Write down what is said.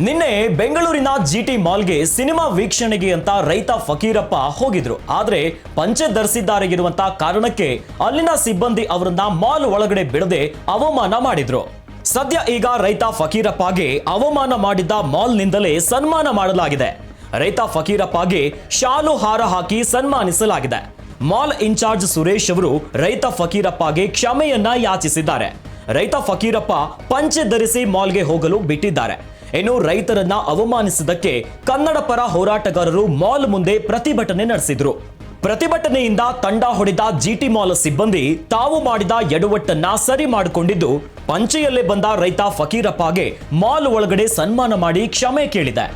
ನಿನ್ನೆ ಬೆಂಗಳೂರಿನ ಜಿಟಿ ಮಾಲ್ಗೆ ಸಿನಿಮಾ ವೀಕ್ಷಣೆಗೆ ಅಂತ ರೈತ ಫಕೀರಪ್ಪ ಹೋಗಿದ್ರು. ಆದ್ರೆ ಪಂಚೆ ಧರಿಸಿದ್ದಾರೆ ಇರುವಂತ ಕಾರಣಕ್ಕೆ ಅಲ್ಲಿನ ಸಿಬ್ಬಂದಿ ಅವರನ್ನ ಮಾಲ್ ಒಳಗಡೆ ಬಿಡದೆ ಅವಮಾನ ಮಾಡಿದ್ರು. ಸದ್ಯ ಈಗ ರೈತ ಫಕೀರಪ್ಪಗೆ ಅವಮಾನ ಮಾಡಿದ್ದ ಮಾಲ್ ನಿಂದಲೇ ಸನ್ಮಾನ ಮಾಡಲಾಗಿದೆ. ರೈತ ಫಕೀರಪ್ಪಗೆ ಶಾಲು ಹಾರ ಹಾಕಿ ಸನ್ಮಾನಿಸಲಾಗಿದೆ. ಮಾಲ್ ಇನ್ಚಾರ್ಜ್ ಸುರೇಶ್ ಅವರು ರೈತ ಫಕೀರಪ್ಪಗೆ ಕ್ಷಮೆಯನ್ನ ಯಾಚಿಸಿದ್ದಾರೆ. ರೈತ ಫಕೀರಪ್ಪ ಪಂಚೆ ಧರಿಸಿ ಮಾಲ್ಗೆ ಹೋಗಲು ಬಿಟ್ಟಿದ್ದಾರೆ. ಇನ್ನು ರೈತರನ್ನ ಅವಮಾನಿಸಿದ್ದಕ್ಕೆ ಕನ್ನಡ ಪರ ಹೋರಾಟಗಾರರು ಮಾಲ್ ಮುಂದೆ ಪ್ರತಿಭಟನೆ ನಡೆಸಿದ್ರು. ಪ್ರತಿಭಟನೆಯಿಂದ ತಂಡ ಹೊಡೆದ ಜಿಟಿ ಮಾಲ್ ಸಿಬ್ಬಂದಿ ತಾವು ಮಾಡಿದ ಎಡವಟ್ಟನ್ನ ಸರಿ ಮಾಡಿಕೊಂಡಿದ್ದು ಪಂಚೆಯಲ್ಲೇ ಬಂದ ರೈತ ಫಕೀರಪ್ಪಗೆ ಮಾಲ್ ಒಳಗಡೆ ಸನ್ಮಾನ ಮಾಡಿ ಕ್ಷಮೆ ಕೇಳಿದೆ.